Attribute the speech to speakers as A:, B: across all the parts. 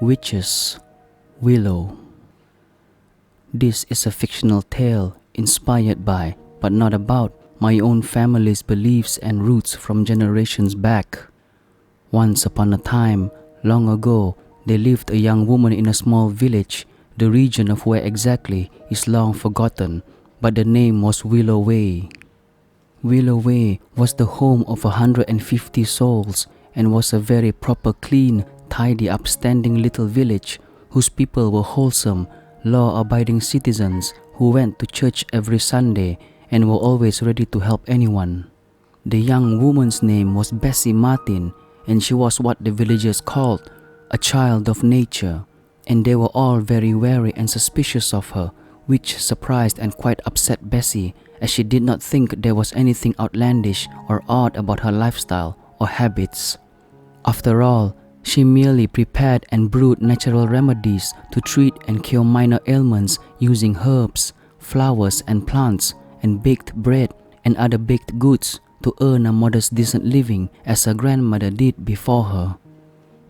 A: Witches, Willow. This is a fictional tale inspired by, but not about, my own family's beliefs and roots from generations back. Once upon a time, long ago, there lived a young woman in a small village. The region of where exactly is long forgotten, but the name was Willow. Willow was the home of 150 souls and was a very proper, clean, tidy, upstanding little village whose people were wholesome, law-abiding citizens who went to church every Sunday and were always ready to help anyone. The young woman's name was Bessie Martin, and she was what the villagers called a child of nature, and they were all very wary and suspicious of her, which surprised and quite upset Bessie, as she did not think there was anything outlandish or odd about her lifestyle or habits. After all, she merely prepared and brewed natural remedies to treat and cure minor ailments using herbs, flowers and plants, and baked bread and other baked goods to earn a modest decent living as her grandmother did before her.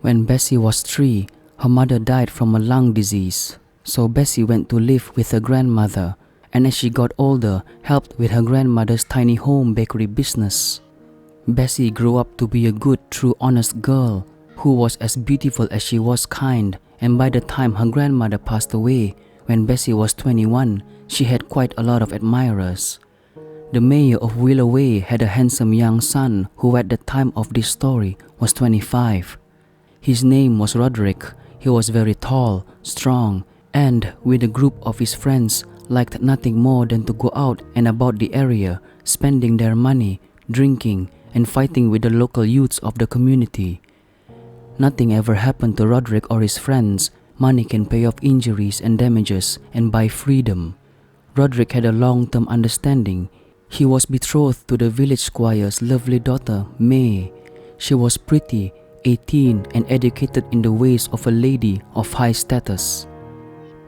A: When Bessie was 3, her mother died from a lung disease, so Bessie went to live with her grandmother, and as she got older, helped with her grandmother's tiny home bakery business. Bessie grew up to be a good, true, honest girl who was as beautiful as she was kind, and by the time her grandmother passed away, when Bessie was 21, she had quite a lot of admirers. The mayor of Willow had a handsome young son who at the time of this story was 25. His name was Roderick. He was very tall, strong, and with a group of his friends liked nothing more than to go out and about the area, spending their money, drinking, and fighting with the local youths of the community. Nothing ever happened to Roderick or his friends. Money can pay off injuries and damages and buy freedom. Roderick had a long-term understanding. He was betrothed to the village squire's lovely daughter, May. She was pretty, 18, and educated in the ways of a lady of high status.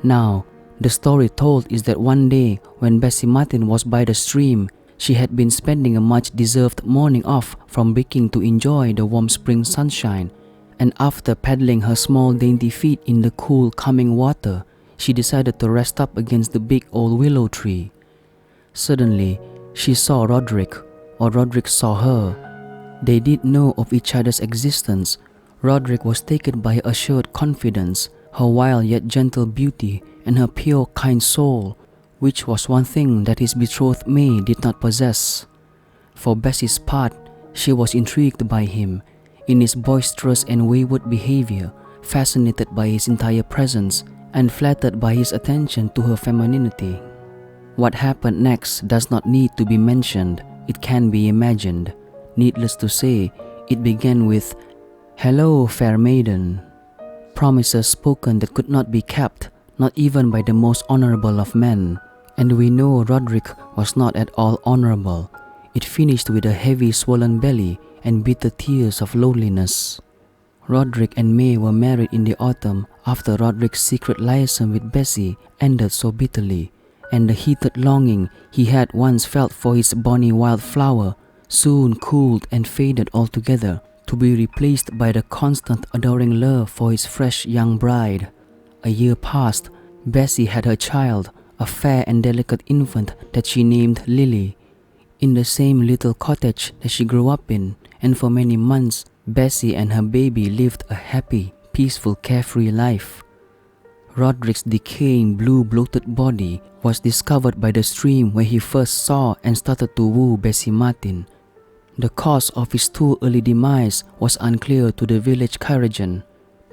A: Now, the story told is that one day when Bessie Martin was by the stream, she had been spending a much-deserved morning off from baking to enjoy the warm spring sunshine, and after paddling her small dainty feet in the cool, coming water, she decided to rest up against the big old willow tree. Suddenly, she saw Roderick, or Roderick saw her. They did know of each other's existence. Roderick was taken by her assured confidence, her wild yet gentle beauty, and her pure, kind soul, which was one thing that his betrothed May did not possess. For Bessie's part, she was intrigued by him, in his boisterous and wayward behavior, fascinated by his entire presence, and flattered by his attention to her femininity. What happened next does not need to be mentioned, it can be imagined. Needless to say, it began with, "Hello, fair maiden." Promises spoken that could not be kept, not even by the most honorable of men. And we know Roderick was not at all honorable. It finished with a heavy swollen belly and bitter tears of loneliness. Roderick and May were married in the autumn after Roderick's secret liaison with Bessie ended so bitterly, and the heated longing he had once felt for his bonny wildflower soon cooled and faded altogether, to be replaced by the constant adoring love for his fresh young bride. A year passed. Bessie had her child, a fair and delicate infant that she named Lily, in the same little cottage that she grew up in, and for many months, Bessie and her baby lived a happy, peaceful, carefree life. Roderick's decaying blue-bloated body was discovered by the stream where he first saw and started to woo Bessie Martin. The cause of his too early demise was unclear to the village Karajan,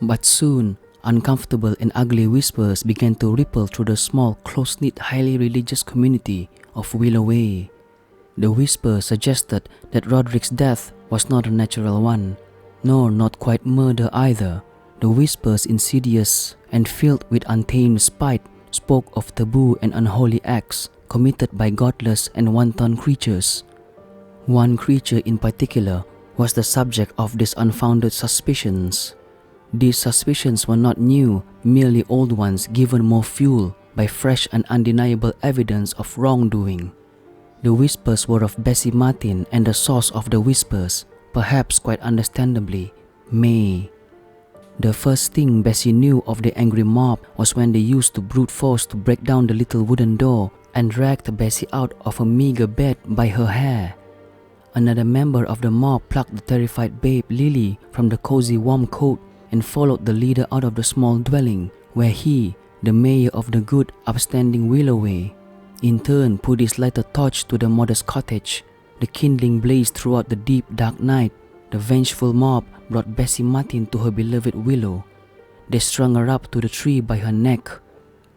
A: but soon, uncomfortable and ugly whispers began to ripple through the small, close-knit, highly religious community of Willow. The whisper suggested that Roderick's death was not a natural one, nor not quite murder either. The whispers, insidious and filled with untamed spite, spoke of taboo and unholy acts committed by godless and wanton creatures. One creature in particular was the subject of these unfounded suspicions. These suspicions were not new, merely old ones given more fuel by fresh and undeniable evidence of wrongdoing. The whispers were of Bessie Martin, and the source of the whispers, perhaps quite understandably, May. The first thing Bessie knew of the angry mob was when they used to brute force to break down the little wooden door and dragged Bessie out of a meager bed by her hair. Another member of the mob plucked the terrified babe Lily from the cozy warm coat and followed the leader out of the small dwelling, where he, the mayor of the good, upstanding Willow, in turn put his lighter torch to the modest cottage. The kindling blazed throughout the deep dark night. The vengeful mob brought Bessie Martin to her beloved Willow. They strung her up to the tree by her neck.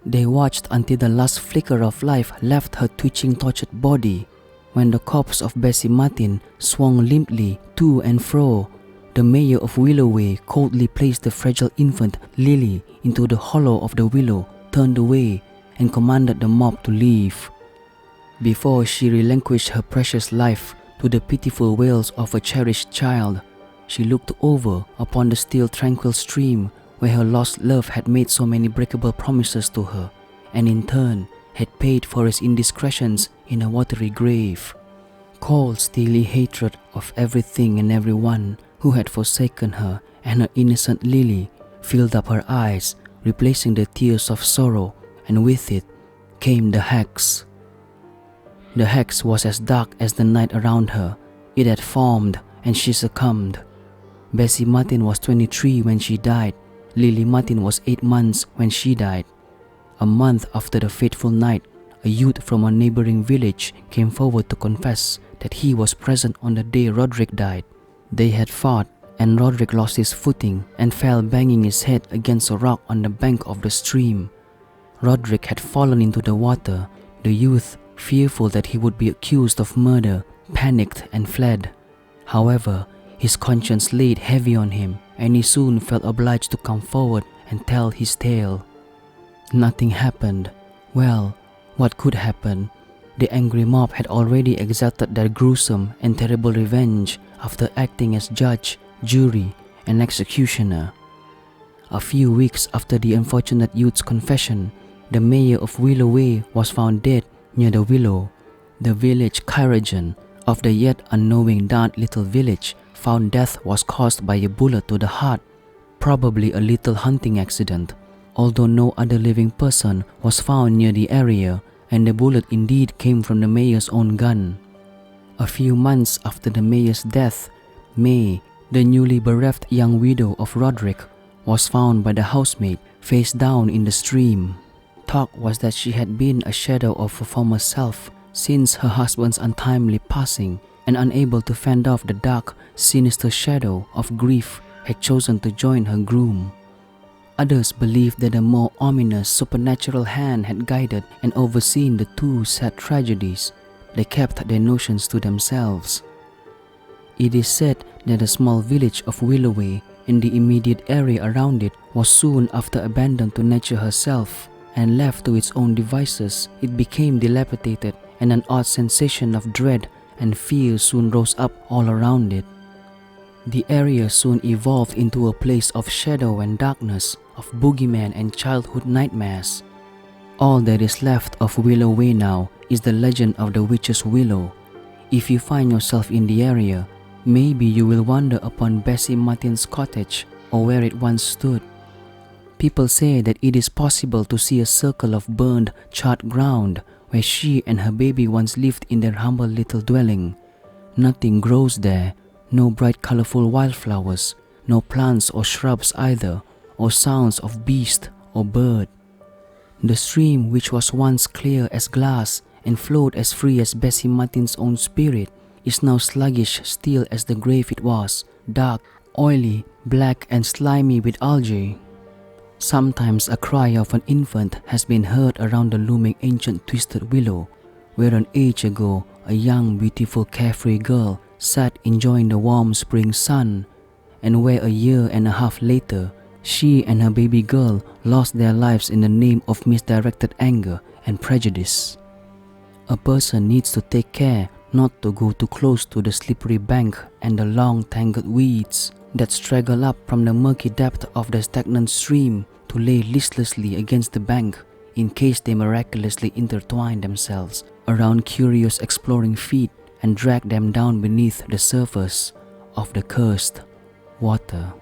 A: They watched until the last flicker of life left her twitching tortured body. When the corpse of Bessie Martin swung limply to and fro, the mayor of Willow coldly placed the fragile infant Lily into the hollow of the willow, turned away, and commanded the mob to leave. Before she relinquished her precious life to the pitiful wails of a cherished child, she looked over upon the still tranquil stream where her lost love had made so many breakable promises to her, and in turn had paid for his indiscretions in a watery grave. Cold, steely hatred of everything and everyone who had forsaken her and her innocent Lily filled up her eyes, replacing the tears of sorrow, and with it came the hex. The hex was as dark as the night around her. It had formed, and she succumbed. Bessie Martin was 23 when she died. Lily Martin was 8 months when she died. A month after the fateful night, a youth from a neighboring village came forward to confess that he was present on the day Roderick died. They had fought, and Roderick lost his footing and fell banging his head against a rock on the bank of the stream. Roderick had fallen into the water. The youth, fearful that he would be accused of murder, panicked and fled. However, his conscience laid heavy on him, and he soon felt obliged to come forward and tell his tale. Nothing happened. Well, what could happen? The angry mob had already exacted their gruesome and terrible revenge after acting as judge, jury, and executioner. A few weeks after the unfortunate youth's confession, the mayor of Willow was found dead near the willow. The village Kyrogen of the yet unknowing dark little village found death was caused by a bullet to the heart, probably a little hunting accident, although no other living person was found near the area, and the bullet indeed came from the mayor's own gun. A few months after the mayor's death, May, the newly bereft young widow of Roderick, was found by the housemaid face down in the stream. Talk was that she had been a shadow of her former self since her husband's untimely passing, and unable to fend off the dark, sinister shadow of grief, had chosen to join her groom. Others believed that a more ominous supernatural hand had guided and overseen the two sad tragedies. They kept their notions to themselves. It is said that the small village of Willow and the immediate area around it was soon after abandoned to nature herself, and left to its own devices. It became dilapidated, and an odd sensation of dread and fear soon rose up all around it. The area soon evolved into a place of shadow and darkness, of boogeyman and childhood nightmares. All that is left of Willow now is the legend of the witch's willow. If you find yourself in the area, maybe you will wander upon Bessie Martin's cottage, or where it once stood. People say that it is possible to see a circle of burned, charred ground where she and her baby once lived in their humble little dwelling. Nothing grows there, no bright colorful wildflowers, no plants or shrubs either, or sounds of beast or bird. The stream, which was once clear as glass and flowed as free as Bessie Martin's own spirit, is now sluggish still as the grave it was, dark, oily, black and slimy with algae. Sometimes a cry of an infant has been heard around the looming ancient twisted willow, where an age ago a young, beautiful, carefree girl sat enjoying the warm spring sun, and where a year and a half later she and her baby girl lost their lives in the name of misdirected anger and prejudice. A person needs to take care not to go too close to the slippery bank and the long tangled weeds. that straggle up from the murky depth of the stagnant stream to lay listlessly against the bank in case they miraculously intertwine themselves around curious exploring feet and drag them down beneath the surface of the cursed water.